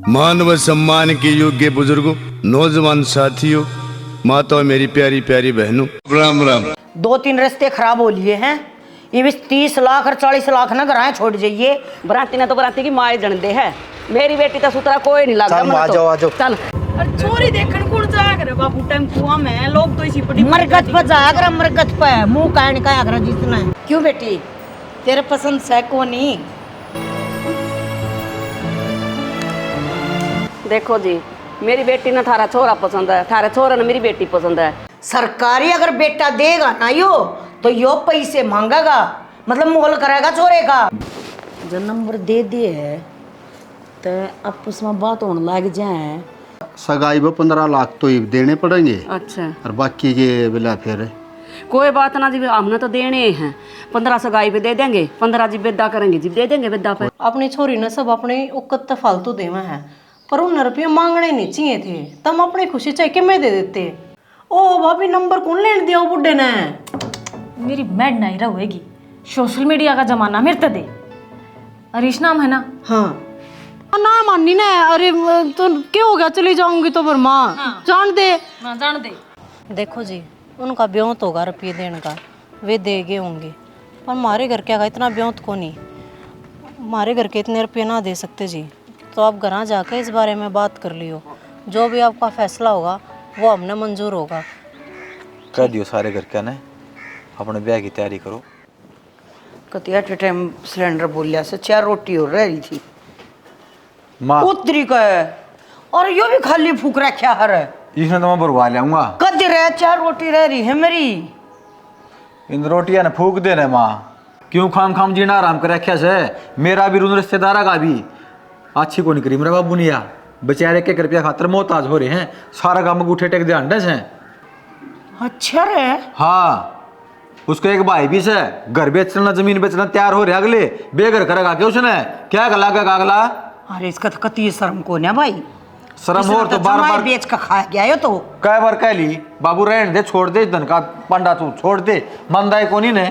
मान व सम्मान के योग्य बुजुर्गों, नौजवान साथियों, माताओं, मेरी प्यारी प्यारी बहनों, राम राम। 2-3 रिश्ते खराब हो लिए हैं। ये भी 30 लाख और 40 लाख ना घराए छोड़ जाइए। बराती ने तो बराती की माए जन दे है। मेरी बेटी तो सुतरा कोई नहीं लगा। चल आ जाओ आ जाओ। चल छोरी देखन कुण जाग रे बाबू टेम्पुआ में लोग तो इसी पटी मरगत पर जाग रहा, मरगत पे मुंह कान का आगरा जितना है। क्यों बेटी, तेरे पसंद से को नहीं? देखो जी, मेरी बेटी ने थारा छोरा पसंद है, थारे छोरा ने मेरी बेटी पसंद है। सरकारी अगर बेटा देगा ना तो यो पैसे मांगेगा, मतलब मोल करेगा छोरे का। जो नंबर दे दिए है तो अब उसमें बात होने लग जाए। सगाई में 15 लाख तो ये देने पड़ेंगे। अच्छा, और बाकी के बिला फिर कोई बात ना जी, हमने तो देने हैं। 15 सगाई पे दे देंगे, 15 जी बेदा करेंगे जी, दे देंगे बेदा पे। अपनी छोरी ने सब अपने उकत फालतू देवा है, पर उन रुपये मांगने नहीं चाहिए थे। तम अपनी खुशी चाहे कि मैं दे देते। ओ भाभी नंबर कौन लेने दिया बुड्ढे ने? मेरी मैड नहीं रहेगी। सोशल मीडिया का जमाना मेरे तो दे। हरीश नाम है ना? हाँ ना मानी ना। अरे तो क्या हो गया, चली जाऊंगी तो फिर माँ जान दे। हाँ जान दे। देखो जी, उनका ब्योत होगा रुपये देने का, वे देगे होंगे, पर हमारे घर क्या इतना ब्योत को नहीं। हमारे घर के इतने रुपये ना दे सकते जी। तो आप घर जाकर इस बारे में बात कर लियो। जो भी आपका फैसला होगा वो हमने मंजूर होगा। कह दियो सारे घर क्या ने अपने ब्याह की तैयारी करो। कतिया टाइम सिलेंडर बोलिया से 4 रोटी और रही थी माँ उतरी का है। और यो भी खाली फूक रखा हर इसने तो मैं बुरवा लाऊंगा। कद रहे 4 रोटी रह रही है मेरी। इन रोटियां ने फूक देने माँ, क्यों खाम खाम जीना आराम कर रखा से। मेरा भी रून रिश्तेदारा का भी अच्छी को नहीं करी मेरा बाबू निया, बेचारे के रुपया खातर मोहताज हो रहे हैं। सारा काम अंगूठे टेक दे अंडे से। अच्छा रे। हाँ, उसको एक भाई भी से घर बेचना जमीन बेचना तैयार हो रहे अगले बेघर करेगा क्या उसने, क्या गला का अगला। अरे इसका तो कती शर्म को ना भाई। शर्म हो तो बार बार बेच का खा गया यो तो। कई बार कह ली बाबू रहने दे, छोड़ दे धन का पंडा, तू छोड़ दे। मंदा है कोनी ने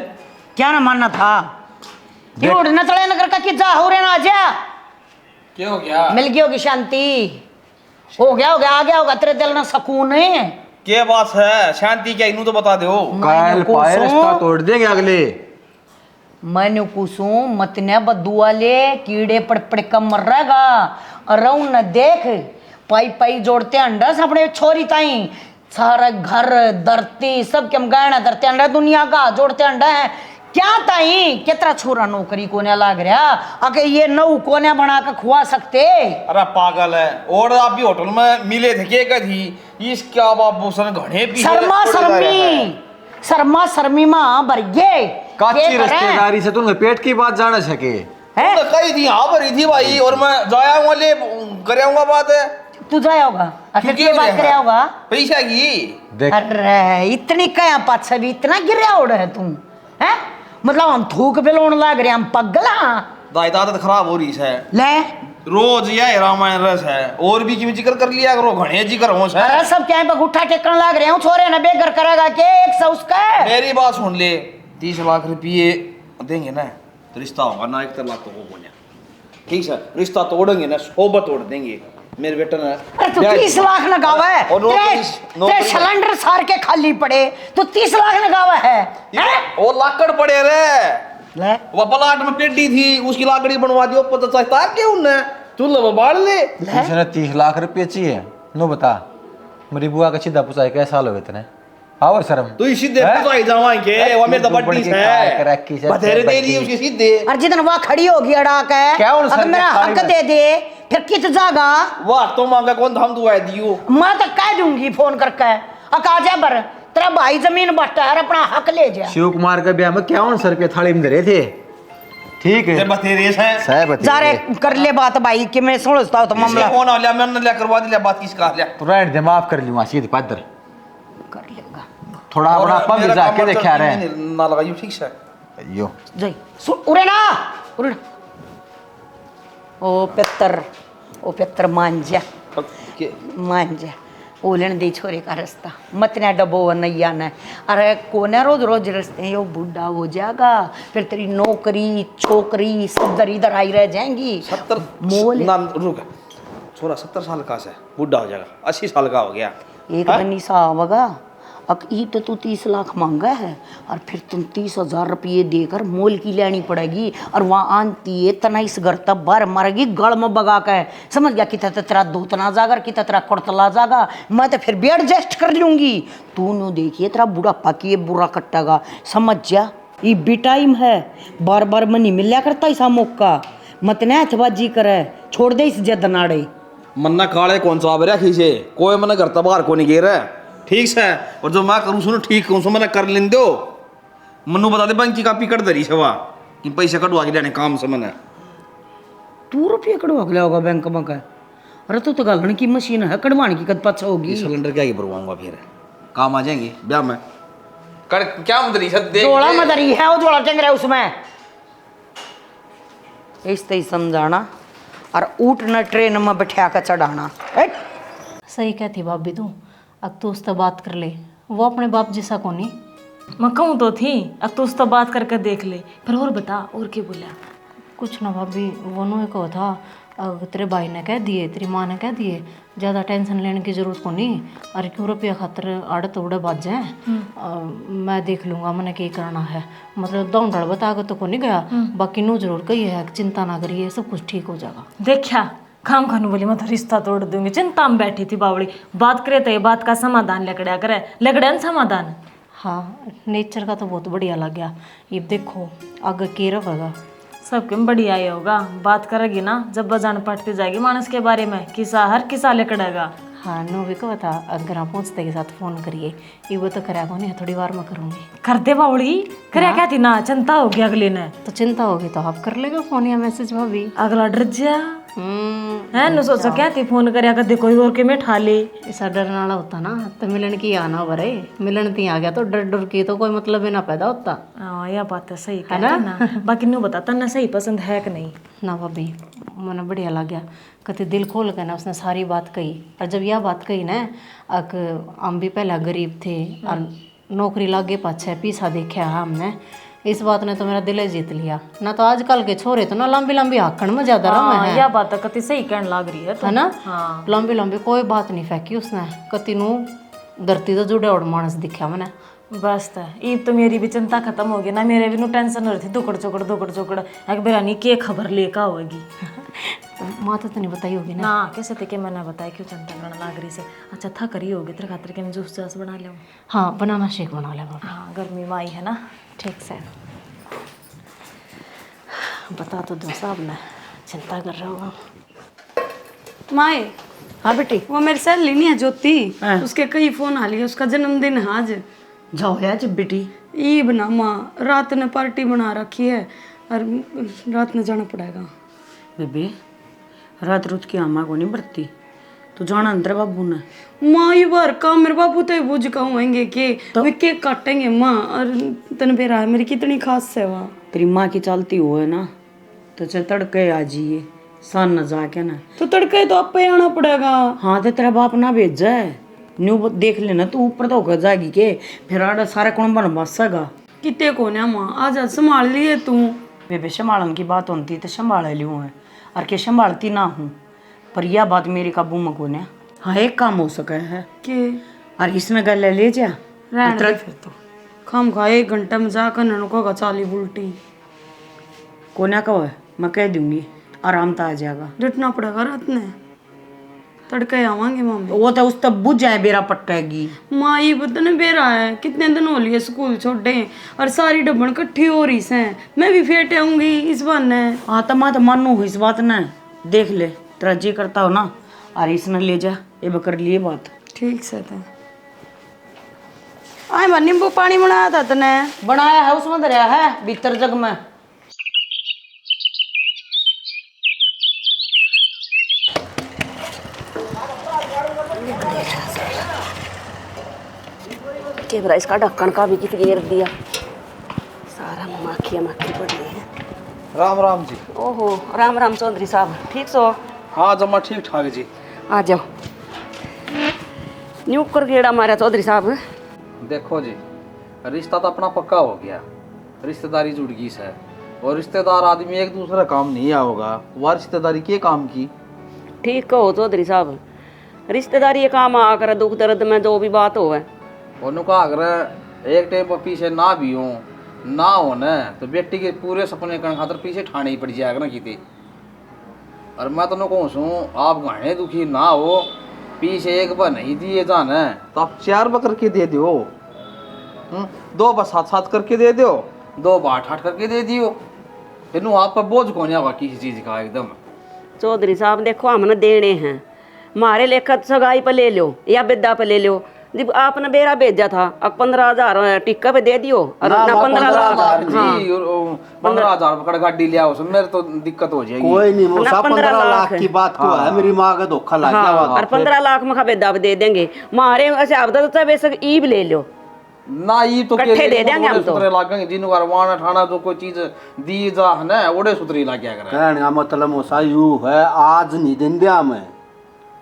क्या ना मानना था। क्यों न चले नगर का कि जा हो रे ना जा। क्या हो गया? मिल गई होगी शांति। हो गया आ गया होगा तेरे दिल में सुकून है। क्या बात है? शांति क्या इनू तो बता दो। कायल पाए रास्ता तोड़ देंगे अगले। मैंने कुसुम मत ने बद्दू वाले कीड़े पड़ पड़ कर मर रहेगा। और न देख पाई पाई जोड़ते अंडा अपने छोरी ताई। सारा घर धरती सब के हम गहना धरते अंडा दुनिया का जोड़ते अंडा है क्या ताई। कितना छोरा नौकरी कोने लाग रहा आके ये नौ कोने बना के खुआ सकते। अरे पागल है। और आप भी होटल में मिले थे क्या थी इसका बाबू सन घने पी शर्मा शर्मी माँ भर गए। काची रिश्तेदारी से तुमने पेट की बात जाना सके है? कही थी हाँ भरी थी भाई, और मैं जाया हूँ ले कराऊंगा बात है। तू जाया होगा क्यों बात कराया होगा पैसा की। अरे इतनी क्या पाछा भी इतना गिरा उड़ है तुम है। मतलब हम थूक पे लोन लाग रहे हम पगला। दायदा आदत खराब हो रही है ले रोज यह रामायण रस है। और भी क्यों जिक्र कर लिया करो, घने जिक्र हो है। अरे सब क्या बगुठा टेकन लाग रहे हूँ छोरे ना बेघर करेगा के 100 उसका। मेरी बात सुन ले, 30 लाख रुपये देंगे ना तो रिश्ता होगा ना। 1 लाख तो हो गया ठीक है, रिश्ता तोड़ेंगे ना 100 तोड़ देंगे मेरे बेटा ने। अरे तो 30 लाख लगावा है तेरे सिलेंडर सार के खाली पड़े तो 30 लाख लगावा है। वो लाकड़ पड़े रे, वो प्लाट में पेटी थी उसकी लाकड़ी बनवा दियो 50 तार के उनने चूल्हा बाढ़ ले। उसने 30 लाख रुपये चाहिए। नो बता मेरी बुआ का सीधा पूछा कैसा साल हो गए तेने आओ शर्म। तू सीधे पूछाई जावांगे वो मेरे तो बड्डी है बतेरे दे दी उसकी सीधे। और जितन वहां खड़ी होगी अड़ा के अगर मेरा हक दे दे फिर कित जागा। वाह तो मांगा कौन हम दुआ दियो। मैं तो कह दूंगी फोन करके अकाजा बर तेरा भाई जमीन बट्टा है अपना हक ले जा। शिव कुमार के ब्याह में 51 रुपये थाली में धरे थे। ठीक है बतेरे है जा रे कर ले बात भाई कि मैं सोचता हूं तो मामला कौन आ लिया मैंने ले करवा दिया बात किसका लिया। तो रहने दे माफ कर लूंगा सीधे पादर कर लेगा थोड़ा अपना पग जाके देखा रहे ना लगाइयो ठीक है यो जय उरे ना ओ पेतर मान जा ओलन दे छोरे का रास्ता मत ना डबो नैया न। अरे कोने रोज रोज रस्ते यो बूढ़ा हो जाएगा फिर तेरी नौकरी छोकरी सब दर इधर आई रह जाएंगी। 70 मोल ना रुक छोरा 70 साल का से बूढ़ा हो जाएगा, 80 साल का हो गया। एक दिन ही सावगा अक ई तो तू 30 लाख मांगा है और फिर तुम 30,000 रुपये देकर मोल की लेनी पड़ेगी और वहाँ आंती है तना इस घर तब बार मरेगी गड़ में बगा के समझ गया कि तेरा दूतना जागर कि तेरा कुर्तला जागा मैं तो फिर भी एडजस्ट कर लूंगी। तू नो देखिए तेरा बुढ़ापा की ये बुरा कट्टेगा समझ जा। ये भी टाइम है बार बार मनी मिला करता ऐसा मौका मत न हथबाजी करे छोड़ दे इस जद नाड़े। मन्ना काले कौन सा आबरे खींचे कोई मना करता बाहर को नहीं गिर ठीक है। और जो मैं करूँ सुनो ठीक कौन सा मैंने कर लें दो मनु बता दे बैंक की कापी कर दरी सवा कि पैसे कटवा के लेने काम से मैंने 2 रुपये कड़वा के होगा बैंक में का। अरे तो गालन की मशीन है कड़वाने की कद पाछा होगी। सिलेंडर क्या भरवाऊंगा फिर काम आ जाएंगे ब्याह में कर क्या मदरी सब देख जोड़ा मदरी है वो जोड़ा चंग रहा है उसमें इस तरह समझाना और ऊटना ट्रेन में बैठा कर चढ़ाना। सही कहती भाभी तू अब तो उससे बात कर ले वो अपने बाप जैसा को नहीं। मैं कहूँ तो थी अब तो उससे बात करके देख ले पर और बता और क्या बोला। कुछ ना भाभी वो नो को था तेरे भाई ने कह दिए तेरी माँ ने कह दिए ज़्यादा टेंशन लेने की ज़रूरत को नहीं। अरे क्यों रुपया खातर आड़े तोड़े बाज जाए मैं देख लूँगा मैंने क्या करना है मतलब दौड़ डर बता के तो को नहीं गया बाकी नो जरूर कही है चिंता ना करिए सब कुछ ठीक हो जाएगा। देखा खाम खानू बोली मैं तो रिश्ता तोड़ दूंगी चिंता में बैठी थी बावड़ी बात करे तो ये बात का समाधान लगड़िया करे लगड़िया समाधान। हाँ नेचर का तो बहुत बढ़िया लग गया ये देखो आगे के रहेगा सबके में बढ़िया ही होगा बात करेगी ना जब बजान पटती जाएगी मानस के बारे में किसा हर किसा लकड़ेगा। हाँ नो भी को बता अगर आप पहुँचते के साथ फ़ोन करिए ये वो तो करेगा नहीं थोड़ी बार मैं करूँगी कर दे बावड़ी करे क्या थी ना चिंता होगी अगले ने तो चिंता होगी तो आप कर लेगा फ़ोन या मैसेज भाभी। अगला डर जा है न सोचा क्या थी फोन कर कदे कोई और के में ठा ले ऐसा डरने वाला होता ना तो मिलन की आना बरे मिलन ती आ गया तो डर डर की तो कोई मतलब ही ना पैदा होता। हाँ यह बात है सही है ना बाकी न्यू बता तन्ने सही पसंद है कि नहीं ना भाभी मैंने बढ़िया लग गया कति दिल खोल कर ना उसने सारी बात कही और जब यह बात कही ना अक हम भी पहला गरीब थे और नौकरी लागे पाछे पीछा देखा हमने इस बात ने तो मेरा दिल ही जीत लिया ना तो आजकल के छोरे तो ना लंबी लंबी आखण में ज्यादा रमे हैं। यह बात कति सही कहने लग रही है तो है ना हाँ। लंबी लंबी कोई बात नहीं फेंकी उसने कति नू धरती तो जुड़े और मानस दिखा मैंने बस ईब तो मेरी भी चिंता खत्म हो गई ना मेरे भी नो टेंशन हो रही थी दुकड़ चुकड़ एक बेरानी के खबर लेकर होगी माँ तो नहीं बताई होगी ना कैसे थे कि मैंने बताया क्यों चिंता करने लग रही से। अच्छा था करी होगी तेरे खातिर के जूस जास बना ले। हाँ बनाना शेक बना ले बाबा। हाँ गर्मी में आई है ना ठीक से बता तो दो साहब ने चिंता कर रहा होगा। माए हाँ बेटी वो मेरी सहेली नहीं है ज्योति उसके कई फोन आ लिए उसका जन्मदिन है आज। जाओ यार जब बेटी ईब ना माँ रात ने पार्टी बना रखी है और रात में जाना पड़ेगा। बेबे रात रुत की आमा को नहीं बरती तो जाना अंतर बाबू ने माँ ये बार का मेरे बाबू तो बुझ का होंगे कि वे केक काटेंगे माँ और तन बेरा है मेरी कितनी खास सेवा तेरी माँ की चलती हो है ना तो चल तड़के आ जाइए सान न जाके ना तो तड़के तो आप पे आना पड़ेगा। हाँ तो तेरा बाप ना भेज जाए न्यू देख लेना तू ऊपर तो होकर जाएगी के फिर आड़ा सारा कौन बन बसेगा कितने को ना माँ आज संभाल लिए तू बेबे संभालन की बात होती तो संभाल लियो है और के संभालती ना हूँ पर यह बात मेरे काबू में को ने हाँ एक काम हो सका है के और इसमें गल ले जा फिर तो खाम खा 1 घंटा में जाकर ननको का चाली उल्टी कोना कहो है मैं कह दूंगी आराम तो आ जाएगा डटना पड़ेगा रात ने तड़के आवांगे मम्मी वो तो उस तब बुझ जाए बेरा पट्टेगी माँ ये पता नहीं बेरा है कितने दिन हो लिए स्कूल छोड़े और सारी डब्बन इकट्ठी हो रही से मैं भी फेट आऊंगी इस बहाने। हाँ तो मैं तो मानू इस बात ने देख ले तेरा जी करता हो ना और इसने ले जा ये बकर लिए बात ठीक से था आए मैं नींबू पानी बनाया था तने बनाया है उसमें दरिया है भीतर जग में के बरा इसका ढक्कन का भी कित घेर दिया सारा माखिया माखी पड़ी है। राम राम जी। ओहो राम राम चौधरी साहब ठीक सो। हाँ जमा ठीक ठाक जी। आ जाओ न्यू कर गेड़ा मारा चौधरी साहब। देखो जी रिश्ता तो अपना पक्का हो गया रिश्तेदारी जुड़ गई है और रिश्तेदार आदमी एक दूसरे काम नहीं आओगा वह रिश्तेदारी के काम की ठीक कहो चौधरी साहब, रिश्तेदारी ये काम आकर दुख दर्द में जो भी बात हो है उनका अगर एक टाइम पर पीछे ना भी हो ना हो न तो बेटी के पूरे सपने करने खातर पीछे ठाणे ही पड़ जाएगा ना किते। और मैं तो कहूँ सू आप गाने दुखी ना हो, पीछे एक बार नहीं दिए जाना तो आप 4 बार करके दे दो, 2 बार 7-7 करके दे दो, 2 बार 8-8 करके दे दियो, फिर आप पर बोझ कौन आएगा किसी चीज़ का एकदम। चौधरी साहब देखो हमने देने हैं, हमारे लेखा सगाई पर ले लो या बिद्दा पर ले लो। जब आपने बेरा भेजा था अब 15,000 टिक्का पे दे दियो और ना, ना 15,000 15,000 पकड़ गाड़ी लिया उस मेरे तो दिक्कत हो जाएगी। कोई नहीं मौसा, ना, 15 15 लाख की बात को है, मेरी माँ का धोखा लग गया। हाँ, और 15 लाख में खबे दब दे देंगे मारे ऐसे आप तो बेशक ईब ले लो ना ये तो इकट्ठे दे देंगे हम तो। सुतरे लागेंगे जिन वाना ठाना जो कोई चीज दी जा है ना ओडे सुतरी लाग गया करे। कहने का मतलब मौसा यू है, आज नहीं दिन दिया मैं।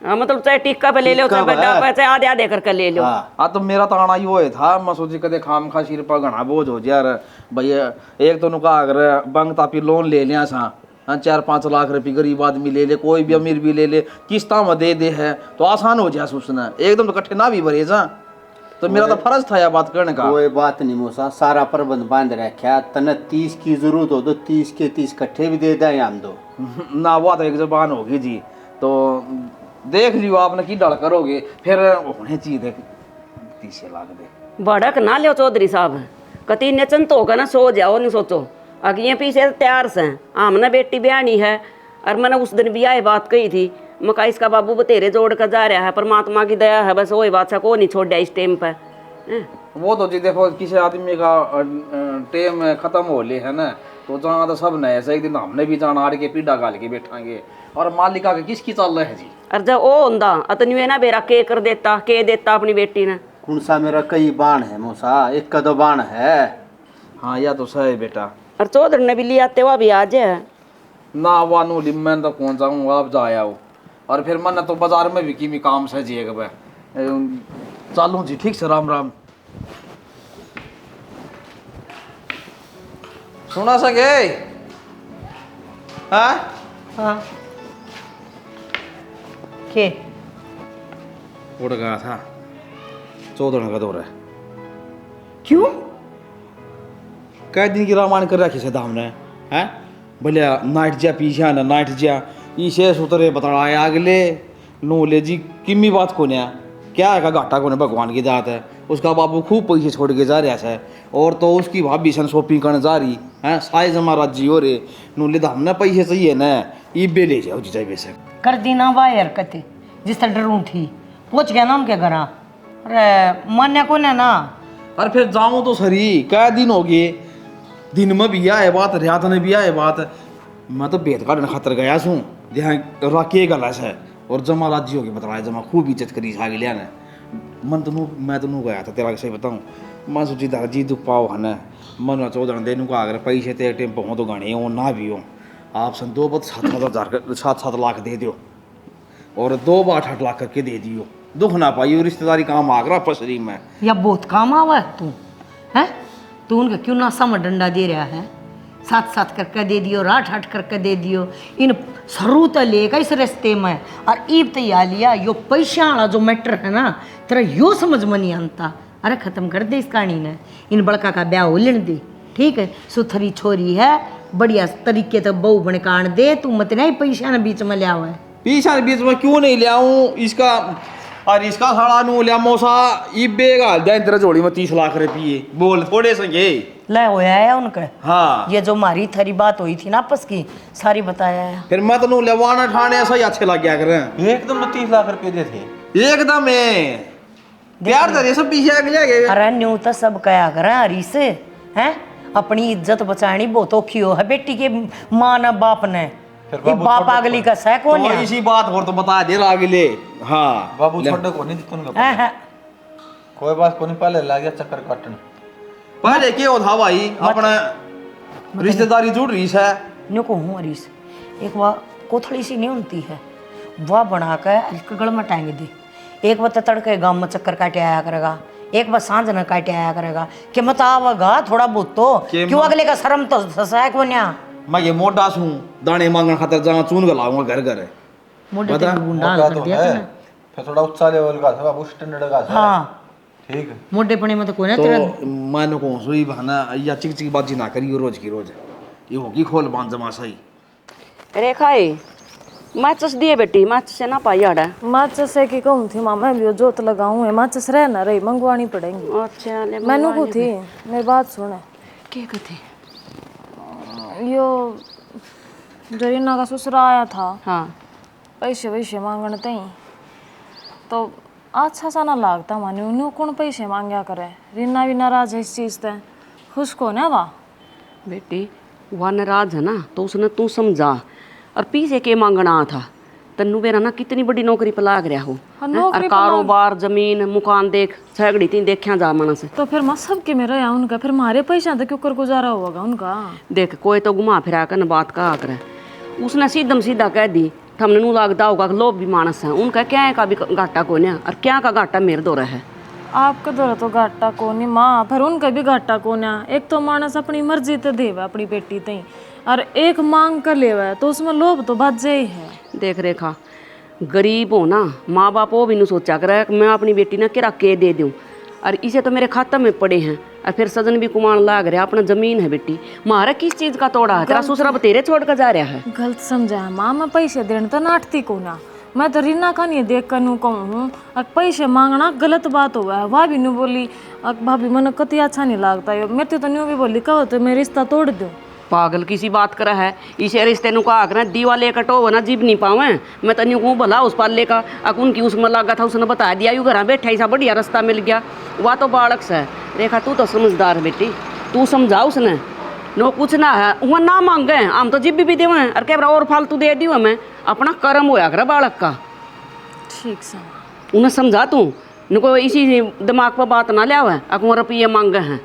हाँ मतलब चाहे टिक्का पे ले लो चाहे बिद्दा पे चाहे आधे आधे करके ले लो। हाँ तो मेरा तो आना ही था, मैं सोची कदे खाम खा सिर पर घना बोझ हो यार भैया। एक तो नुका अगर बैंक तापी लोन ले लिया सा 4-5 लाख रुपये गरीब आदमी ले ले, कोई भी अमीर भी ले ले, किस्ता में दे है तो आसान हो जाए सोचना, एकदम तो कट्ठे ना भी भरे जा। तो मेरा तो फर्ज था यह बात करने का। कोई बात नहीं मौसा, सारा प्रबंध बांध रखा, तने 30 की जरूरत हो तो 30 के 30 कट्ठे भी दे दें हम दो। ना वो तो एक जबान होगी जी, तो देख लियो आपने की डल करोगे फिर उन्हें चीज 30 लाख दे। भड़क ना लियो चौधरी साहब, कति नचन तो होगा ना सो जाओ नहीं सोचो अगे पीछे तैयार से। हमने बेटी ब्यानी है और मैंने उस दिन भी आए बात कही थी, मका इसका बाबू बतेरे जोड़ कर जा रहा है, परमात्मा की दया है बस वही बात को नहीं छोड़ दिया इस टाइम पर। वो तो जी देखो किसी आदमी का टाइम खत्म हो ले है ना, तो जाना तो सब नए से, एक दिन हमने भी जाना आड़ के पीढ़ा गाल के बैठांगे और मालिका के किसकी चल रहा है जी। और जब वो होंदा अतनी ना बेरा के कर देता के देता अपनी बेटी ने। कौन सा मेरा कई बाण है मौसा, एक का दो बाण है। हाँ या तो सही बेटा। और चौधरी ने भी लिया हुआ भी आज है ना वानू लिम्मन तो कौन जाऊँ आप जाया हो, और फिर मन तो बाजार में भी किमी काम से जी चालू जी। ठीक से राम राम। सुना सके हाँ हाँ के उड़ गया था 14 का दौर है। क्यों? कई दिन की रामायण कर रखी से हमने हैं बोले नाइट जा पीछे ना नाइट जा इसे सुतरे बताया अगले नो ले जी किमी बात को नया क्या है का घाटा को भगवान की दात है। उसका बाबू खूब पैसे छोड़ के जा रहा है और तो उसकी भाभी सन शॉपिंग करने जा रही है, साई जमा राजी हो रे नो ले हमने पैसे चाहिए ना ईबे ले जाओ जी चाहे बेशक कर दी ना वाह हरकत जिस तरह डरू थी पहुँच गया ना उनके घर। अरे मान्या को ना और फिर जाऊँ तो सरी क्या दिन हो गए, दिन में भी आए बात रात में भी आए बात। मैं तो बेद काटने खातर गया सूँ यहाँ राके गला है और जमा राजी होगी बताया जमा खूब इज्जत करी आगे लिया ने मन तो मैं तो गया था तेरा सही बताऊँ। मैं सोची था जी दुख पाओ है ना मन 14 दिन का अगर पैसे तो एक टाइम पर हो तो गाने हो ना भी हो आप सन 2 बार 7-7 लाख दे दो और 2 बार 8 लाख करके दे दियो, दुख ना पाइयो रिश्तेदारी काम आगरा पसरी में या बहुत काम आवा है तू है तू उनका क्यों ना समझ डंडा दे रहा है 7-7 करके दे दियो 8-8 करके दे दियो इन सरू तो लेगा इस रिश्ते में। और ईब तैयार लिया यो पैसा वाला जो मैटर है ना तेरा यो समझ में नहीं आता। अरे ख़त्म कर दे इस कहानी ने, इन बड़का का ब्याह हो लेने दे ठीक है। सुथरी छोरी है बढ़िया तरीके से बहू बने कान दे, तू मत नहीं पैसा ने बीच में लिया हुआ है। पीछा बीच में क्यों नहीं ले आऊँ इसका और इसका साड़ा नू लिया मौसा ईबे का तेरा जोड़ी में 30 लाख रुपये बोल थोड़े संगे ले होया है उनका। हाँ ये जो हमारी थरी बात हुई थी ना आपस की सारी बताया है। फिर मैं तो लेवाना ठाने ऐसा ही अच्छे लग गया करें एकदम 30 लाख रुपए दे थे एकदम प्यार दे सब पीछे आगे गए। अरे न्यू तो सब कया करें हरी से हैं अपनी इज्जत बचानी बहुत औखी हो है बेटी के माँ न बाप ने ये बाप अगली का सह कौन तो है। इसी बात और तो बता दे रहा अगले। हाँ बाबू छोड़ को नहीं दिखता कोई बात को नहीं पहले लग गया चक्कर काटने पहले क्या था भाई अपना रिश्तेदारी जुड़ रही है न्यू को हूँ हरीश एक बार कोथड़ी सी नहीं होती है वह बना कर गल में टांग दे। एक बार तड़के गाँव में चक्कर काटे आया करेगा, एक बार सांझ न काटे आया करेगा कि मत आवेगा थोड़ा बहुत तो क्यों अगले का शर्म तो ससाय को न्या। मैं ये मोटा हूँ दाने मांगने खातर जहाँ चून गलाऊंगा घर घर मोटे तेरे गुंडा हाल कर दिया तूने। फिर थोड़ा उच्च लेवल का था बाबू, स्टैंडर्ड का था। हाँ ठीक है। मोटे पने में तो कोई ना तेरा तो मानो कौन सोई बहाना या चिक चिक बाजी ना करियो रोज की रोज, ये होगी खोल बांध जमा सही। रेखा माचिस दिए बेटी, माचिस से ना पाई आड़ा। माचिस है कि कहूँ थी माँ, मैं भी जोत लगाऊँ है, माचिस रह ना रही, मंगवानी पड़ेंगी। अच्छा ले मैनू को थी, मेरी बात सुने। क्या कहती? यो जो रीना का ससुरा आया था, हाँ पैसे वैसे मांगने तई तो अच्छा सा ना लागता माने, उन्हें कौन पैसे मांगया करे। रीना भी नाराज है इस चीज से, खुश को ना वा बेटी, वह नाराज है ना तो उसने तू समझा और पीछे के मांगना था। तन्नू बेरा ना कितनी बड़ी नौकरी पर लाग रहा हो, और कारोबार जमीन मुकान देख छगड़ी तीन देखा जा मन से। तो फिर माँ सबके में रहा उनका, फिर मारे पैसा तो क्यों कर गुजारा होगा उनका। देख कोई तो घुमा फिरा कर बात का करे, उसने सीधम सीधा कह दी हमने नू लगता होगा कि लोभ भी मानस है उनका, क्या का भी घाटा को नहीं और क्या का घाटा मेरे दो है। आपका दौरा तो घाटा को नहीं माँ, फिर उनका भी घाटा को ना। एक तो मानस अपनी मर्जी ते देवा अपनी बेटी तई, और एक मांग कर लेवा तो उसमें लोभ तो बात ही है। देख रेखा, गरीब हो ना, माँ बाप वो भी नहीं सोचा करे मैं अपनी बेटी ना किरा के दे दूँ, और इसे तो मेरे खाते में पड़े हैं, और फिर सजन भी कुमान लाग रहा, अपना जमीन है बेटी, मारा किस चीज का तोड़ा है, तेरा ससुरा बतेरे छोड़ कर जा रहा है। गलत समझा है माँ, मैं पैसे देने तो नाटती को ना, मैं तो रीना का नहीं देख कर नू कहूँ हूँ, पैसे मांगना गलत बात हुआ है। भाभी नू बोली भाभी मन कति अच्छा नहीं लगता, मेरे तो न्यू भी बोली कहो तो मैं रिश्ता तोड़ दूँ। पागल किसी बात करा है, इसे रिश्ते नु का आकर दीवा लेकर टो ना जीव नहीं पावे। मैं तन्यू को भला उस पाले का उनकी उसमें लगा था, उसने बता दिया यू घर बैठा ऐसा बढ़िया रास्ता मिल गया। वह तो बालक से है। रेखा तू तो समझदार है बेटी, तू समझा उसने नो कुछ ना है, वह ना मांगे हम तो जिब भी देवे और कैमरा और फालतू दे दियो हमें, अपना कर्म होया कर बालक का। ठीक से उन्हें समझा तू नको इसी दिमाग पर बात ना लिया हुआ, अको रुपये मांगे हैं।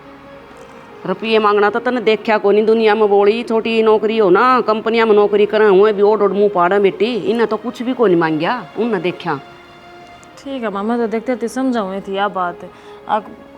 रुपये मांगना तो तने देखा को नहीं दुनिया में, बोली छोटी नौकरी हो ना, कंपनियां में नौकरी करें हुए भी ओड मुँह पाड़ा बेटी, इन्हें तो कुछ भी को नहीं मांगया उन्हें देखा। ठीक है मामा, तो देखते थे समझाऊँ थी यह बात।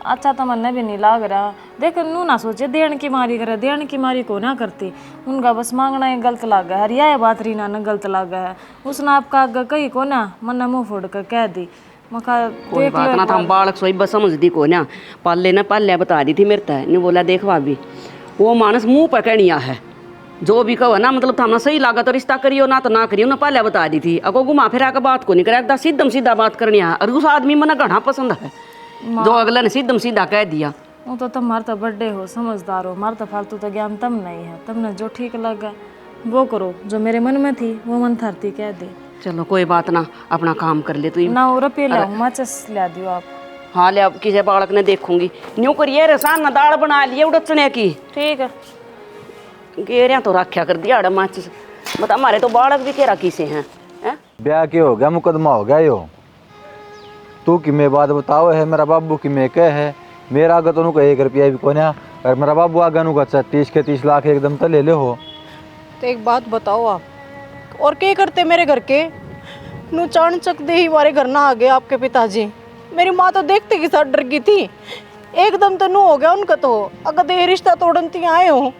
अच्छा तो मन भी नहीं लाग रहा, देख नू ना सोचे देण की मारी करे, देण की मारी को ना करती, उनका बस मांगना ही गलत लगा है। यह बात रीना ने गलत लगा है, उसने आपका आगे कही को ना मन मुँह फोड़ कर कह दी। कोई बात ना था, हम बालक सोई बस समझ दी को ना, पाले ने पाले बता दी थी मेरे तय ने बोला देख भाभी वो मानस मुंह पर कहनिया है, जो भी कहो ना मतलब था सही लगा तो रिश्ता करियो ना तो ना करियो ना, पहले बता दी थी। अगो घुमा फिरा के बात को नहीं करा, सीधम सीधा बात करनी है, और उस आदमी मन घना पसंद है जो अगले ने सीधम सीधा कह दिया। वो तो तुम्हारा तो बर्थडे हो, समझदार हो, मारा तो फालतू तो ज्ञान तम नहीं है, तुमने जो ठीक लगा वो करो, जो मेरे मन में थी वो मन थरती कह दी। चलो कोई बात ना, अपना काम कर ले तू ना वो रुपये लाओ, माचिस ला दियो आप। हाँ ले, अब किसी बालक ने देखूंगी न्यू करिए रसान ना दाल बना लिए उड़चने की। ठीक है गेरिया तो रखा कर दिया अड़ा माचिस, बता हमारे तो बालक भी केरा किसे हैं है? ब्याह के हो गया, मुकदमा हो गया यो, तू कि मैं बात बताओ है, मेरा बाबू की मैं कह है, मेरा आगे तो उनको 1 रुपया भी को ना, और मेरा बाबू आगे नु 30 के 30 लाख एकदम तो ले ले हो। तो एक बात बताओ आप, और क्या करते मेरे घर के नू चाण चक दे ही हमारे घर ना आ गए आपके पिताजी। मेरी माँ तो देखते के साथ डर गई थी, एकदम तो नू हो गया उनका। तो अगर दे रिश्ता तोड़न ती आए हो,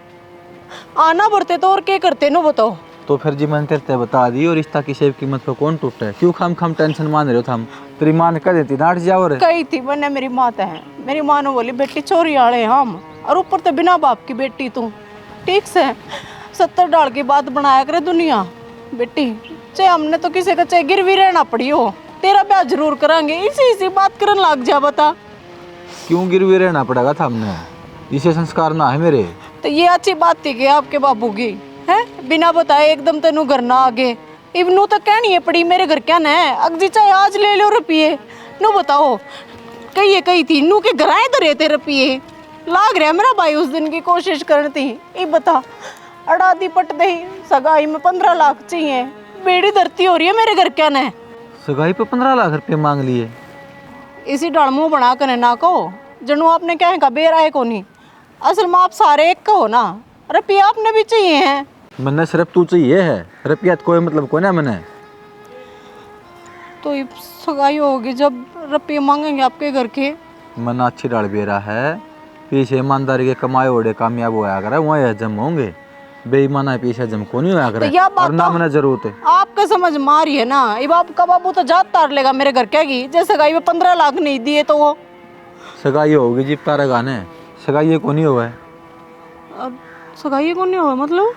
आना बढ़ते तो और क्या करते नो बताओ। तो फिर जी मैंने तेरे बता दी, और रिश्ता की सेव कीमत पर कौन टूटे, क्यों खाम टेंशन मान रहे हो थम, तेरी माँ ने कह देती नाट जाओ रे। कही थी मैंने, मेरी माँ तो है, मेरी माँ ने बोली बेटी चोरी आले हम, और ऊपर तो बिना बाप की बेटी तू, ठीक से 70 डाल की बात बनाया करे दुनिया। बेटी चाहे हमने तो किसी का चाहे गिरवी रहना पड़ी हो, तेरा ब्याह जरूर करांगे, इसी बात करने लग जा। बता क्यों गिरवी रहना पड़ेगा था हमने, इसे संस्कार ना है मेरे। तो ये अच्छी बात थी कि आपके बाबू की है, बिना बताए एकदम तेनू घर ना आगे, इवनू तो कहनी है पड़ी मेरे घर क्या न है, अगजी चाहे आज ले लो रुपये नो बताओ। कही थी नू के घर आए तो रहते रुपये लाग रहा मेरा भाई उस दिन की कोशिश करनी थी। ये बता अड़ा दी पट दे सगाई में 15 लाख चाहिए, बेड़ी धरती हो रही है मेरे घर क्या न। सगाई पे 15 लाख रुपये मांग लिए, इसी डाल मुँह बना कर ना कहो जनू आपने क्या का बेरा है को नहीं, असल में आप सारे एक कहो ना, रुपया आपने भी चाहिए हैं। मैंने सिर्फ तू चाहिए है, रुपया कोई मतलब को ना मैंने। तो ये सगाई होगी जब रुपये मांगेंगे आपके घर के। मन अच्छी डाल बेरा है, पीछे ईमानदारी के कमाए ओढ़े कामयाब होया करे वहाँ हजम होंगे, बेईमाना पीछे जमको नहीं होया करे तो यह बात और ना तो- मैंने जरूरत है। आपके समझ मारी है ना, ये बाप का बाबू तो जात तार लेगा मेरे घर क्या की, जैसे गाई में 15 लाख नहीं दिए तो वो सगाई होगी जी तारे गाने, सगाई को नहीं हुआ है। अब सगाई को नहीं हुआ मतलब?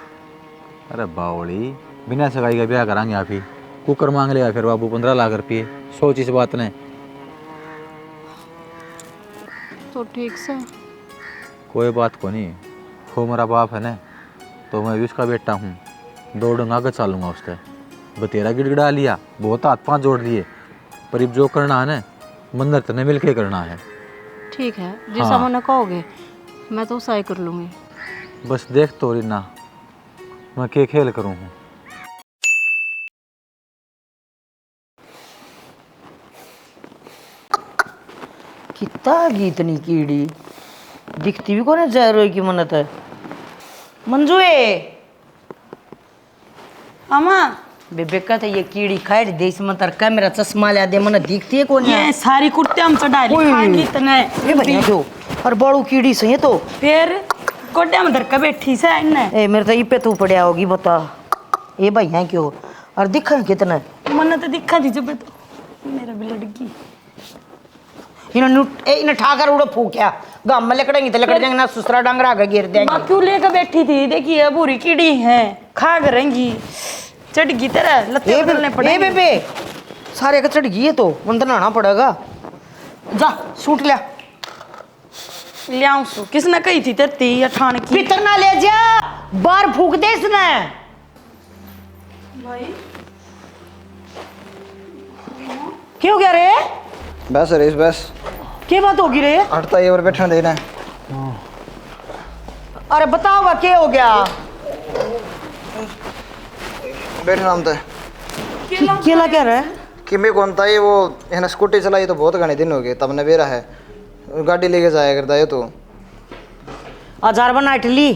अरे बावड़ी, बिना सगाई का ब्याह कराएंगे आप ही, कुकर मांग लिया फिर बाबू 15 लाख रुपये, सोच इस बात ने। तो ठीक से कोई बात को नहीं, वो मेरा बाप है ना, तो मैं भी उसका बेटा हूँ, दौड़ूंगा आगे चलूंगा उसके। बतेरा गिड़गिड़ा लिया, बहुत हाथ पांव जोड़ लिए, पर अब जो करना है ना मंदिर तने मिल के करना है। ठीक है, जैसा हाँ। मैंने कहोगे मैं तो सही कर लूँगी। बस देख तो रीना, मैं के खेल करूँ हूँ। कितना गीतनी कीड़ी दिखती भी कोने जहरों की मन्नत है। मंजुए अम्मा बेबे का तो ये कीड़ी खाए देश में तरका मेरा चश्मा ला दे मन दिखती है कौन ये सारी कुर्ते हम चढ़ा ली खाएंगी इतने ये भैया जो और बड़ू कीड़ी सही है तो फिर गोड्या में धर के बैठी से इन्ने ए मेरे तो ये पे तू पड़या होगी बता ये भैया क्यों और दिखा कितना मन तो दिखा दी जब तो मेरा भी लड़की इन्हें ठाकर उड़ो फूकिया गांव में लकड़ेंगे तो लकड़ जाएंगे ना सुसरा डांगरा का गिर देंगे माँ क्यों लेकर बैठी थी, देखिए बुरी कीड़ी है खा करेंगी चढ़गी तरह लत्ते बदलने ए पड़ेंगे। बेबे सारे का चढ़ गई है तो अंदर नहाना पड़ेगा जा सूट लिया ले आऊं सु किसने कही थी तेरती या ठान की भीतर ना ले जा बाहर फूक दे इसने क्यों कह रे बस रेस बस क्या बात होगी रे हटता ये और बैठने देना। अरे बताओ क्या हो गया बैठना हम तो केला कह रहा है कि मैं कौन था ये वो है स्कूटी चलाई तो बहुत घने दिन हो गए, तब ने बेरा है गाड़ी लेके जाया करता है। तो 1000 बना इटली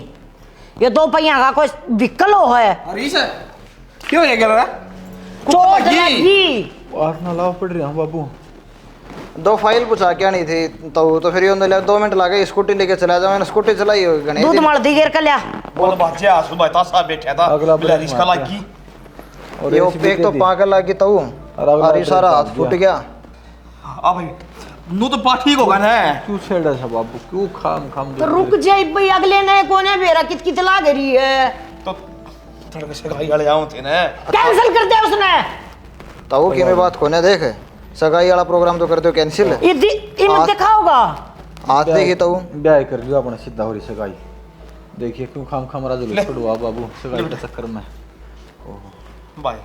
ये 2 पहिया का कोई व्हीकल हो है अरे सर क्यों ये कर रहा चोट लगी और ना लाओ पड़ रहा हूँ बाबू। 2 फाइल पूछा क्या नहीं थी तो फिर ये 2 मिनट लगे स्कूटी लेके चला जाओ। मैंने स्कूटी चलाई हो घने दूध दिन। मल दी गिर कर लिया बोल बच्चा सुबह तासा बैठा था अगला बिला ब्रेक रिश्का मार लगी और ये ऐसी भी एक तो दे दी। पागल लगी तो अगला और ये सारा ब्रेक हाथ मार फूट गया। अब भाई नु तो पाठ ठीक होगा ना क्यों छेड़ा था बाबू, क्यों खाम खाम तो रुक जाए भाई अगले ने कोने बेरा कित कित लाग रही है तो थोड़ा से गाड़ी वाले आओ थे ना कैंसिल कर दिया उसने तो कि मैं बात कोने देख सगाई वाला प्रोग्राम तो कर दो कैंसिल। ये मत देखा होगा हाथ देखी तो ब्याह कर लियो अपना सीधा हो रही सगाई। देखिए क्यों खाम खाम राजू पड़वा बाबू सगाई के चक्कर में। भाई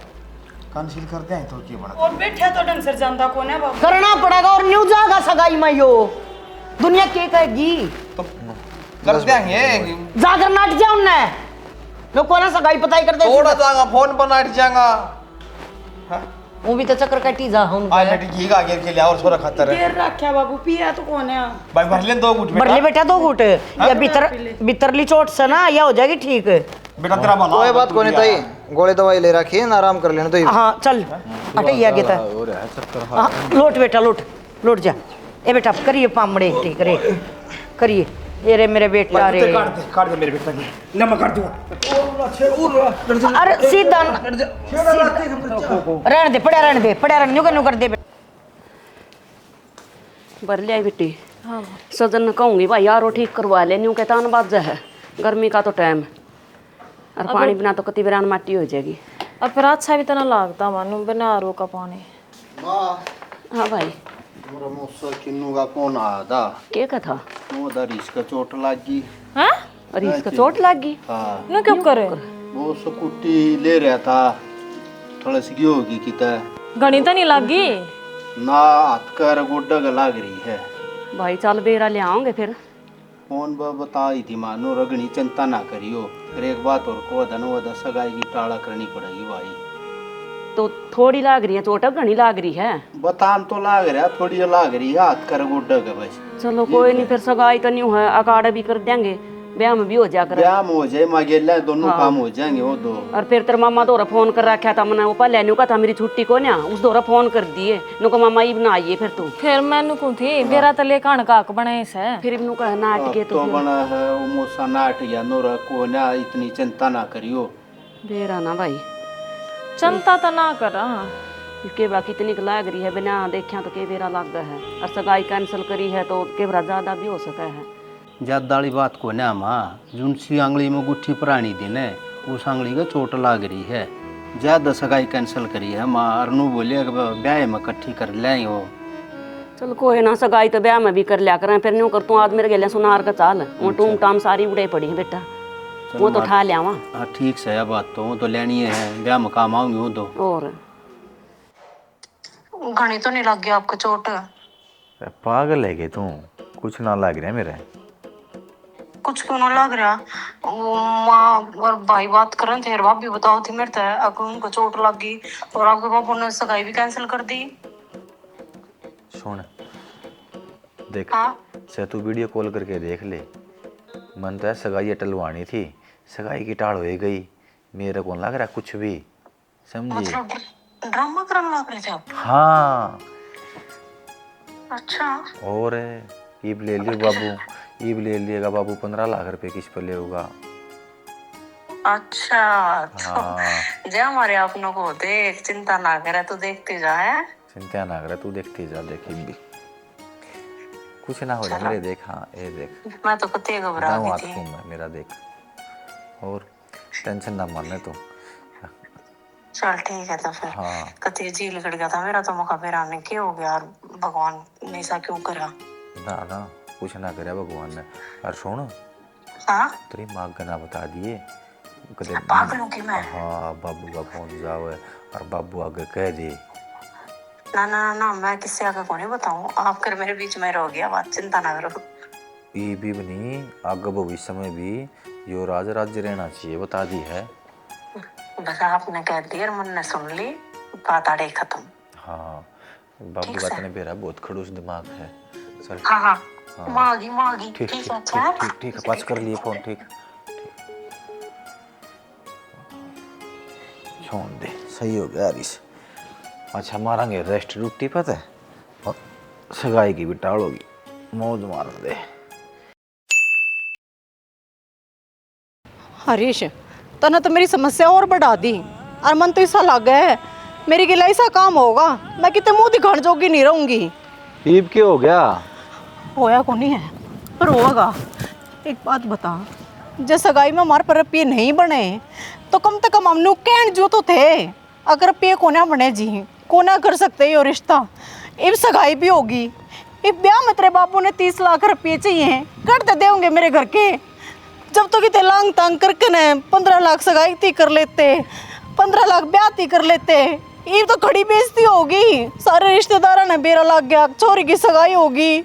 कैंसिल कर दे तो की बना और बैठा तो ढंग से जानता कौन है बाबू करना पड़ेगा और न्यू जागा सगाई में यो दुनिया क्या कहेगी तो कर देंगे जाकर नाट जा उनने लोग कोना सगाई पताई कर दे थोड़ा जाएगा फोन पर नाट जाएगा वो भी तो चक्कर कटी जा हम आज नटी की गा गिर के लिया और छोरा खातर है गिर रखा बाबू पिया तो कौन है भाई भर ले 2 गुट बरले बेटा 2 घूट या भीतरली चोट से ना या हो जाएगी ठीक बेटा तेरा भला कोई बात कोनी ताई गोली दवाई ले रखी है ना आराम कर लेना तो हाँ चल हटे आगे था हो रहा है चक्कर। हाँ लोट बेटा लोट जा ए बेटा करिए पामड़े ठीक रे करिए ये रे मेरे बेटा रे काट दे मेरे बेटा की ले मैं काट दूंगा अरे सीधा रहने दे पड़ा रहने न्यू कर दे बर ले आई बेटी सजन ने कहूँगी भाई यार वो ठीक करवा ले न्यू कहता बात है गर्मी का तो टाइम और पानी बिना तो कति बिरान माटी हो जाएगी। और फिर अच्छा भी तो ना लगता मानो बिना आरो का पानी। हाँ भाई मोरा मुझसे किन्नू का कौन आया था क्या कथा वो उधर इसका चोट लगी। हैं? और इसका चोट लग गई हाँ ना क्यों करे? वो स्कूटी ले रहा था थोड़ा सी होगी किता घनी तो नहीं लगी? ना हाथ कर गोड्डा लग रही है। भाई चल बेरा ले आओगे फिर फोन पर बताई थी मानो रगनी चिंता ना करियो। फिर एक बात और को धन सगाई की टाड़ा करनी पड़ेगी भाई। तो थोड़ी लाग रही है चोट घनी लाग रही है बतान तो लाग रहा थोड़ी लाग रही है हाथ कर गोड्डा का बस। चलो कोई नहीं फिर सगाई तो नहीं है अकाड़ा भी कर देंगे ब्याह में भी हो जा कर। ब्याह में हो जाए मांगे दोनों हाँ। काम हो जाएंगे वो दो। और फिर तेरा मामा दोरा फोन कर रखा था मैंने, वो पहले न्यू का था मेरी छुट्टी को ना, उस दोरा फोन कर दिए नुको मामा ही बना आइए फिर तू। फिर मैंने को थी बेरा तले कान काक बने से फिर इन्हों का नाट के तो बना है वो मोसा नाट या नोरा को ना, इतनी चिंता ना करियो। बेरा ना भाई, चिंता तो ना करा। के बा कितनी लाग रही है, बिना देखा तो के बेरा लग है, और सगाई कैंसिल करी है तो के बरा ज्यादा भी हो सका है। ज्यादा वाली बात को ना माँ, जुनसी आंगली में गुट्ठी पुरानी दिन है, उस आंगली का चोट लाग रही है, ज्यादा सगाई कैंसिल करी है माँ। अरनू बोले ब्याह में इकट्ठी कर ले हो। चल कोई ना, सगाई तो ब्याह में भी कर लिया करें, फिर न्यू कर तू आज मेरे गेले सुनार का चाल, वो टूम टाम सारी उड़े पड़ी है बेटा, वो तो उठा लिया वहाँ। हाँ ठीक से है बात, तो वो तो लेनी है, ब्याह में काम आऊंगी वो तो। और घनी तो नहीं लग गया आपको चोट? पागल है कि तू, कुछ ना लग रहा है मेरे। कुछ क्यों ना लग रहा? वो माँ और भाई बात कर रहे थे, भाभी बताओ थी मेरे तय अगर उनको चोट लग गई और आपके पापा ने सगाई भी कैंसिल कर दी। सुन देख, हाँ से तू वीडियो कॉल करके देख ले, मन तो है सगाई अटलवानी थी, सगाई की टाल हो गई, मेरे को लग रहा कुछ भी, समझी? मतलब ड्रामा करने लग रहे थे आप? हाँ। अच्छा। और ईब ले लियो बाबू, ईब ले लिएगा बाबू 15 लाख रुपए किस पर ले होगा। अच्छा तो जे हमारे अपनों को देख, चिंता ना करे, तू देखते जा है। चिंता ना करे, तू देखती जा, देखी भी कुछ ना हो जाए मेरे, देख। हाँ ये देख, मैं तो कते घबरा गई थी। है मेरा देख, और टेंशन ना मानने तू। चल ठीक है, तो फिर हाँ कते जी लिकड़ गया था मेरा तो मौका फिर आने के हो गया, और भगवान ने ऐसा क्यों करा? ना ना, कुछ ना करे भगवान ने। और सुन, हाँ तेरी माँ का ना बता दिए कदे। पागलों की मैं। हाँ बाबू का फोन जाओ और बाबू आगे कह दे। ना ना ना, मैं किससे आगे को नहीं बताऊं, आप कर मेरे बीच में रह गया बात, चिंता ना करो। ये भी बनी आगे भविष्य में भी यो राज राज्य रहना चाहिए, बता दी है। बस आपने कह दिया और मन ने सुन ली, बात आड़े खत्म। हाँ बाबू का तने बेरा बहुत खड़ूस दिमाग है। चल हाँ हाँ, हाँ। मागी ठीक ठीक ठीक है। ठीक अच्छा ठीक ठीक, पास कर लिए फोन, ठीक। छोड़ दे, सही हो गया यार। अच्छा मारेंगे रेस्ट रोटी पता है, और सगाई की भी टाल होगी, मौज मार दे। हरीश, तने तो मेरी समस्या और बढ़ा दी, और मन तो ऐसा लग गया है मेरी गिला ऐसा काम होगा, मैं कितने मुंह दिखाने जोगी नहीं रहूंगी। ईब क्या हो गया? होया को नहीं है पर होगा। एक बात बता, जब सगाई में हमारे पर रुपये नहीं बने तो कम से कम हमने कहन जो तो थे, अगर रुपये को ना बने जी को ना कर सकते ये रिश्ता, इब सगाई भी होगी, इब ब्याह में तेरे बापू ने 30 लाख रुपये चाहिए, कर दे देंगे मेरे घर के। जब तो कितने लांग तांग करके न 15 लाख सगाई थी कर लेते, 15 लाख ब्याह थी कर लेते, ये तो खड़ी बेइज्जती होगी, सारे रिश्तेदारों ने बेरा लग गया, छोरी की सगाई होगी,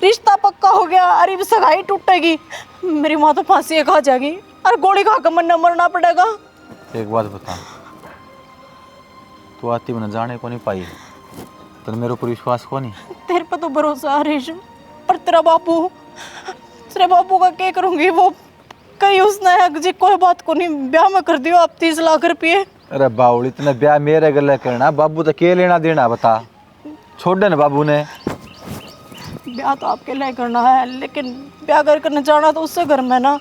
रिश्ता पक्का हो गया, अरे सगाई टूटेगी, मेरी माँ तो फांसी खा जाएगी और गोली खा कर मरना मरना पड़ेगा। एक बात बता, तू आती मैंने जाने को नहीं पाई, तेरे मेरे ऊपर विश्वास को नहीं? तेरे पर तो भरोसा है हरीश, पर तेरा बापू का क्या करूंगी, वो कहीं उसने जी कोई बात को नहीं, ब्याह में कर दियो आप 30 लाख रुपये। अरे बाउल, इतने ब्याह मेरे गले करना, बाबू तो के लेना देना बता, छोड़ दे ना बाबू ने। ब्याह तो आपके लिए करना है, लेकिन ब्याह करने जाना तो उससे घर में ना,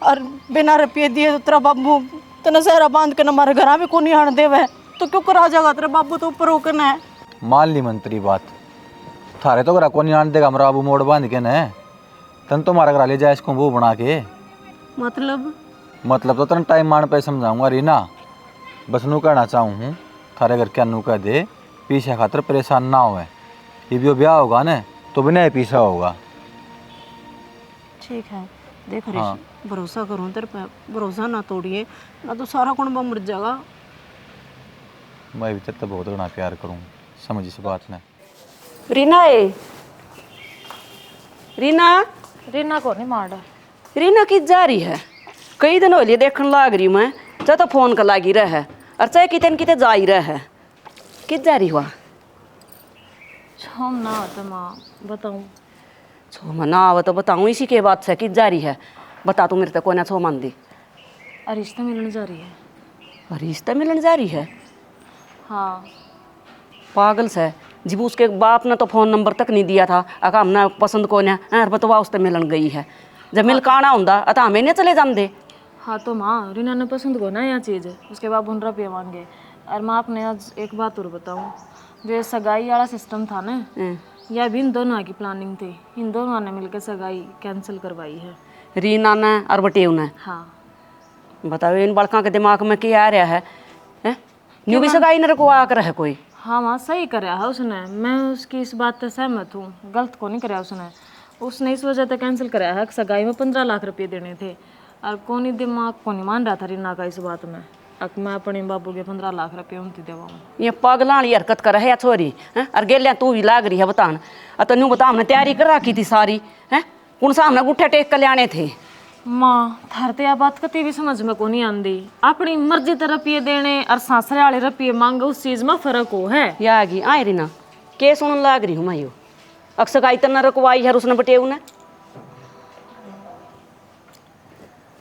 और बिना रुपये दिए तो तेरा बाबू तेना सहरा बांध के ना हमारे घर भी को नहीं आने देवे, तो क्यों करा जाएगा, तेरा बाबू तो ऊपर होकर है। मान ली मंत्री बात, थारे तो घर को नहीं आने देगा, हमारा बाबू मोड़ बांध के न, तन तो हमारा घर ले जाए इसको वो बना के। मतलब तो तन टाइम मान पे समझाऊंगा रीना, बस नू कहना चाहूँ थारे घर क्या नू कह दे पीछे खातर परेशान ना हो, ये भी ब्याह होगा न तो बिना पीछा होगा। ठीक है, देख हरीश, भरोसा करूँ तेरे पे, भरोसा ना तोड़िए, ना तो सारा कुंबा मर जाएगा। मैं भी तेरे तो बहुत घना प्यार करूँ, समझ इस बात ने। रीना है, रीना को नहीं मार, रीना की जा रही है, कई दिन हो लिए देखने लाग रही मैं, चाहे तो फोन कर लागी रहा है, और चाहे कितने कितने जा ही रहा है, किस जा रही हुआ? हम ना तो माँ बताऊँ? छो मना आवा तो बताऊँ, इसी के बात से किस जा रही है, बता तू मेरे तक कोई ना छो मान दी। रिश्ता मिलने जा रही है। रिश्ता मिलने जा रही है? हाँ। पागल से जब उसके बाप ने तो फोन नंबर तक नहीं दिया था, अका हमने पसंद को ने बतवा उससे मिलन गई है। जब मिल काना होंदा अता हमें नहीं चले जाते। हाँ तो माँ रीना ने पसंद को ना यह चीज़, उसके बाद 15 रुपये मांगे। और माँ आपने आज एक बात और बताऊँ, जो सगाई वाला सिस्टम था ना, यह भी इन दोनों की प्लानिंग थी। इन दोनों ने मिलकर सगाई कैंसिल करवाई है, रीना ने और बटेव ने। हाँ। बताओ इन बड़का के दिमाग में क्या आ रहा है? न्यू भी सगाई न रखवा कर है कोई। हाँ माँ सही कराया है उसने, मैं उसकी इस बात से सहमत हूँ, गलत को नहीं कराया उसने इस वजह से कैंसिल कराया है। सगाई में 15 लाख रुपये देने थे और कोनी दिमाग को नहीं मान रहा था रीना का इस बात में। अब मैं अपने बाबू के 15 लाख रुपये उनती देवा। ये पागला वाली हरकत कर है या छोरी है? और गेलिया तू भी लाग रही है बतान। तनु बता हमने तैयारी कर रखी थी सारी है, कौन सा हमने गुट्ठे टेक कर लाने थे। माँ थारते यह बात कती भी समझ में को नहीं आती। अपनी मर्जी ते रुपये देने और सासरे वाले रुपये मांगे, उस चीज में फर्क हो है। या आगी आए रीना के सुन लाग रही हूँ मैं यो अक्सर का इतना रखवाई है उसने बटेव ने।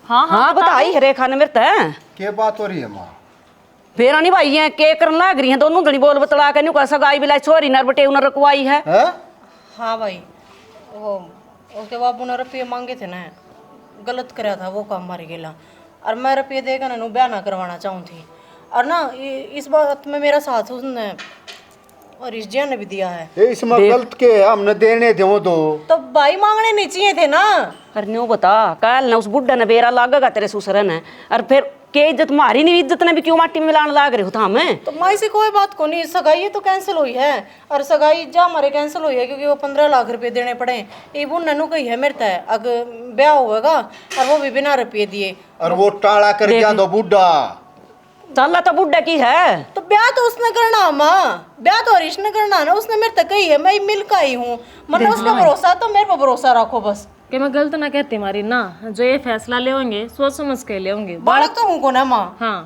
हाँ हाँ बताई है रेखा ने मेरे ते। क्या बात हो रही है माँ? फेरा नहीं भाई है के करन लाग रही है दोनों जनी बोल बतला के न्यू का सगाई बिलाई छोरी न बटेव ने रखवाई है। हाँ भाई, वो उसके बाबू ने रुपये मांगे थे ना, गलत कराया था वो काम मारी गेला। और मैं रुपये देकर ना ब्याह ना करवाना चाहूँ थी। और ना इस बात में मेरा साथ उसने और इस जिया ने भी दिया है। इसमें गलत के हमने देने दो तो भाई मांगने नहीं चाहिए थे ना। अरे न्यू बता कल ने उस बुड्ढा ने बेरा लागेगा तेरे ससुर ने, और फिर के इज्जत मारी नहीं, इज्जत ने भी क्यों माटी में मिलाने लाग रहे हो था हमें? तो माई से कोई बात को नहीं, सगाई तो कैंसिल हुई है। और सगाई जा हमारे कैंसिल हुई है क्योंकि वो 15 लाख रुपए देने पड़े। ये वो ननू कही है मेरे तय अगर ब्याह होगा और वो भी बिना रुपये दिए। और वो टाला कर दिया दो बुढ़ा। चल तो बुड्ढा की है तो ब्याह तो उसने करना माँ, ब्याह तो हरीश ने करना ना। उसने मेरे तक कही है, मैं मिल का ही हूँ, मतलब उसका भरोसा तो मेरे पर भरोसा रखो बस। कि मैं गलत ना कहती मारी ना, जो ये फैसला ले होंगे सोच समझ के ले होंगे। बालक तो हूँ को ना माँ। हाँ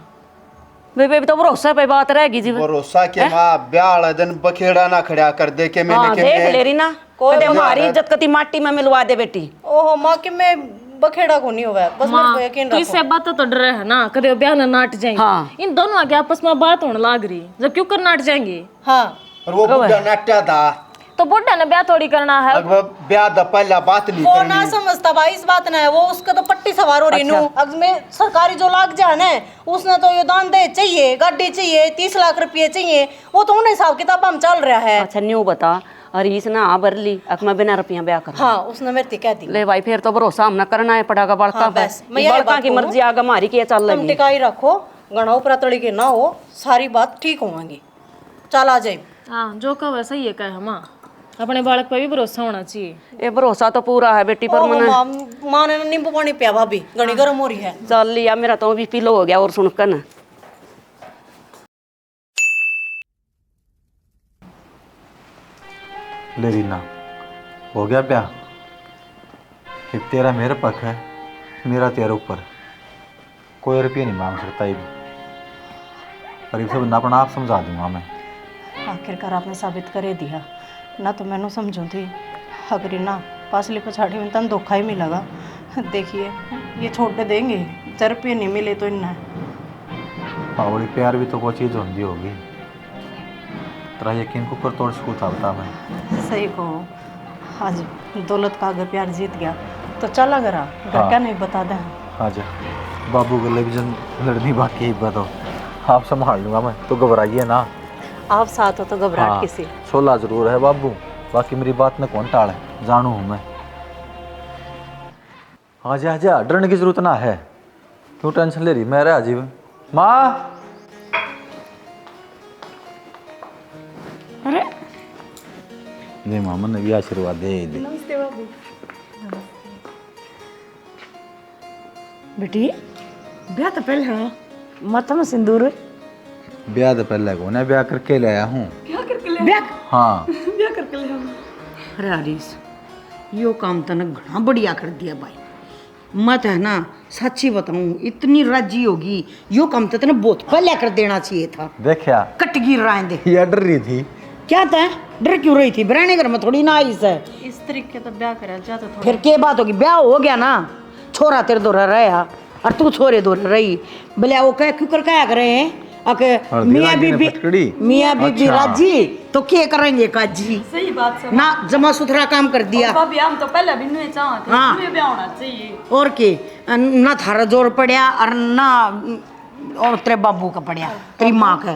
बेबे तो भरोसा पे बात रहेगी जी। भरोसा के माँ ब्याह वाला दिन बखेड़ा ना खड़ा कर दे के मैंने के देख ले रही ना कोई हमारी इज्जत कती माटी में मिलवा दे बेटी। ओहो माँ कि मैं बखेड़ा को नहीं हुआ, बस मेरे को यकीन तो इससे बात तो डर है ना, कदे ब्याह ना नाट जाएंगे। हाँ। इन दोनों आगे आपस में बात होने लाग रही, जब क्यों कर नाट जाएंगे। हाँ और वो बुढ़ा नाट्या था तो बुढ़ा ने ब्याह थोड़ी करना है। ब्याह दा पहला बात नहीं वो करनी। ना समझता भाई इस बात ना है, वो उसका तो पट्टी सवार हो रही नू। अब में सरकारी जो लाग जान है उसने तो ये दान दे चाहिए, गाड़ी चाहिए, 30 लाख रुपये चाहिए, वो तो उन्हें हिसाब किताब हम चल रहा है। अच्छा न्यू बता और इसने आ बरली अकमा बिना रुपया ब्याह कर। हाँ उसने मेरे कह दी। ले भाई फिर तो भरोसा हमने करना है पड़ेगा बड़का हाँ, पे। बस, मैं यही बड़का बात की कहूँ। मर्जी आगे हमारी के चल तुम लगी। टिकाई रखो, गणा ऊपर तड़ी के ना हो, सारी बात ठीक होगी। चल आ जाए। हाँ जो कहो वैसा ही है कहे हम, अपने बालक पे भी भरोसा होना चाहिए। ये भरोसा तो पूरा है बेटी पर मैंने। माँ ने नींबू पानी पिया भाभी, घनी गर्म हो रही है। चल लिया मेरा तो भी पीलो हो गया और सुनकर ना। ले रीना हो गया ब्याह, कि तेरा मेरे पक्ष है, मेरा तेरे ऊपर, कोई रुपये नहीं मांग सकता ये भी। पर ये सब अपना आप समझा दूंगा मैं। आखिरकार आपने साबित कर दिया ना, तो मैंने समझू थी अगर ना पासली पछाड़ी में तन धोखा ही मिलेगा। देखिए ये छोड़ देंगे, 4 रुपये नहीं मिले तो इन्ना हाँ बड़ी प्यार भी तो कोई चीज़ होती होगी, तेरा यकीन को ऊपर तोड़ सकूँ बता मैं। सही कहो। आज दौलत का अगर प्यार जीत गया तो चल अगर घर क्या नहीं बता दें। हाँ जा बाबू गले भी जन लड़नी बाकी है, बताओ आप संभाल लूँगा मैं, तो घबराइए ना। आप साथ हो तो घबराहट हाँ, किसी। सोला जरूर है बाबू, बाकी मेरी बात में कौन टाल है, जानू हूँ मैं। आजा आजा डरने की जरूरत ना है, क्यों टेंशन ले रही, मैं रहा जीव। माँ अरे दे मामा ने भी आशीर्वाद दे दे। नमस्ते बाबू। बेटी ब्याह तो पहले हाँ माथा में सिंदूर। ब्याह तो पहले को ना ब्याह करके ले आया हूँ। ब्याह हाँ ब्याह करके ले आओ। अरे हरीश यो काम तो ना घना बढ़िया कर दिया भाई। मत है ना सच्ची बताऊं इतनी राजी होगी, यो काम तो तेने बहुत पहले कर देना चाहिए था। देखा कट गिर रहा है दे। ये डर रही थी क्या था, डर क्यों रही थी, बराने घर में थोड़ी ना आई से। इस तरीके तो ब्याह करा जाता थोड़ा। फिर क्या बात होगी, ब्याह हो गया ना, छोरा तेरे दो रहा और तू छोरे दो रही बोले वो कह क्यों कर क्या करे हैं मियाँ बीबी राजी तो क्या करेंगे काजी। सही बात सर। ना जमा सुथरा काम कर दिया। भाभी हम तो पहले भी नहीं चाहते हाँ। हमें भी होना चाहिए। और के ना थारा जोर पड़या और ना और तेरे बाबू का पड़या तेरी माँ का।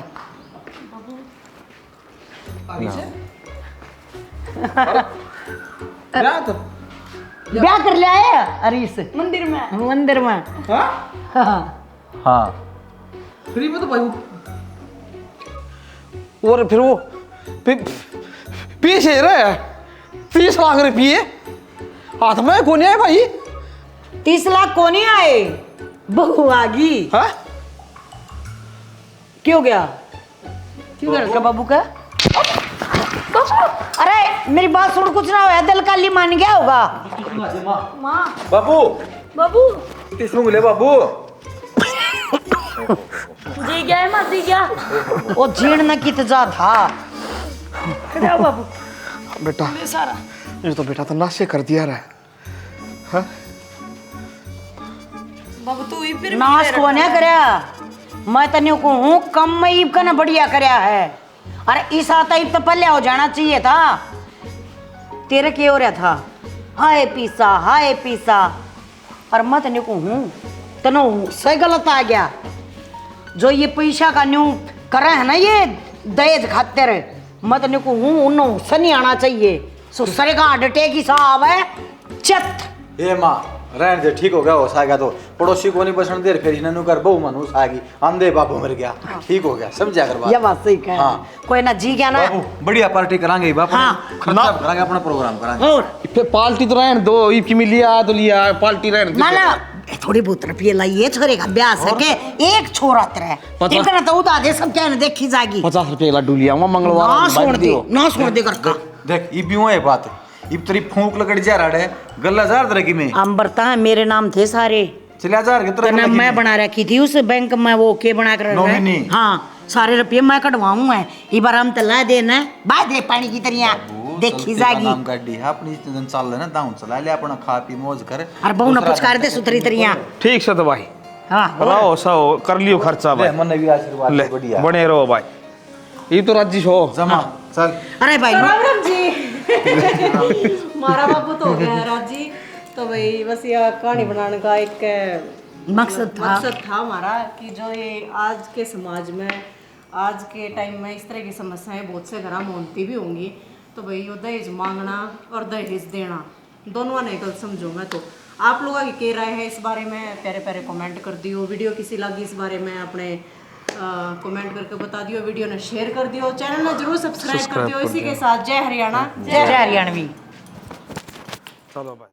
ब्याह कर लिया है अरीस मंदिर में हाँ फ्री में तो भाई और फिर वो पीछे रहे 30 लाख रुपये हाथ में कौन है भाई? 30 लाख को नहीं आए बहू आगी। हाँ? क्यों गया का बाबू का? अरे मेरी बात सुन कुछ ना हो दिल काली मान गया होगा। बाबू बाबू सुन ले बाबू जी क्या है माँ जी क्या? वो जीण न कितजा था। क्या बाबू? बेटा ये तो बेटा तो नाशे कर दिया रहा है। बाबू तू ही फिर नाश को ने करया मैं तने को हूं कम में ईब का ना बढ़िया करया है। अरे इस आता ईब तो पहले हो जाना चाहिए था। तेरे क्या हो रहा था हाय पीसा और मैं तने को हूं तनो सही गलत आ गया जो ये पैसा का न्यू करे है ना ये दहेज खातिर मैं तने को हूं उन्नो सनी आना चाहिए सो सरे का हार्ट अटैक ही साहब है चत। ए माँ रहने दे ठीक हो गया हो सागा तो पड़ोसी को नहीं बसन दे फिर इन्हें कर बहु मनु सागी आंधे बाबू मर गया ठीक हो गया समझा कर बात। ये बात सही कह हाँ। कोई ना जी क्या ना बाबू बढ़िया पार्टी करांगे बापू हाँ। खर्चा करांगे अपना प्रोग्राम करांगे और फिर पार्टी तो रहने दो ईब की मिलिया तो लिया पार्टी रहने दो। ना थोड़ी बहुत रुपये लाइए छोरे का ब्याह सके एक छोरा तेरे इतना तो उतार दे सब क्या देखी जाएगी। 50 रुपये का लड्डू लिया मंगलवार ना छोड़ दे कर का देख ई भी है बात इब तेरी फूंक लकड़ जा रहा है गल्ला जार तरह की में अंबरता मेरे नाम थे सारे चलिया जार के तरह नाम मैं बना रखी थी उस बैंक में वो के बना कर नॉमिनी। हाँ सारे रुपये मैं कटवाऊं मैं इस बार हम तला देना बाय दे पानी की तरह देखी जाएगी। नाम गाड़ी है अपनी दिन चल लेना दाऊं चला ले अपना खा पी मौज कर और बहु ना पुचकार दे सुथरी तरह। ठीक से तो भाई हाँ रहो सो कर लियो खर्चा भाई मन भी आशीर्वाद ले बढ़िया बने रहो भाई ये तो राजी हो जमा चल अरे भाई मारा बाबू तो हो गया राजी तो भाई बस ये कहानी बनाने का एक मकसद था हमारा कि जो ये आज के समाज में आज के टाइम में इस तरह की समस्याएं बहुत से घर में होती भी होंगी तो भाई वो दहेज मांगना और दहेज देना दोनों ने गलत समझो मैं तो आप लोगों की क्या राय है इस बारे में प्यारे प्यारे कमेंट कर दियो वीडियो किसी लगी इस बारे में अपने कमेंट करके बता दियो वीडियो ने शेयर कर दियो चैनल ने जरूर सब्सक्राइब कर दियो इसी के साथ जय हरियाणा जय हरियाणवी। चलो भाई।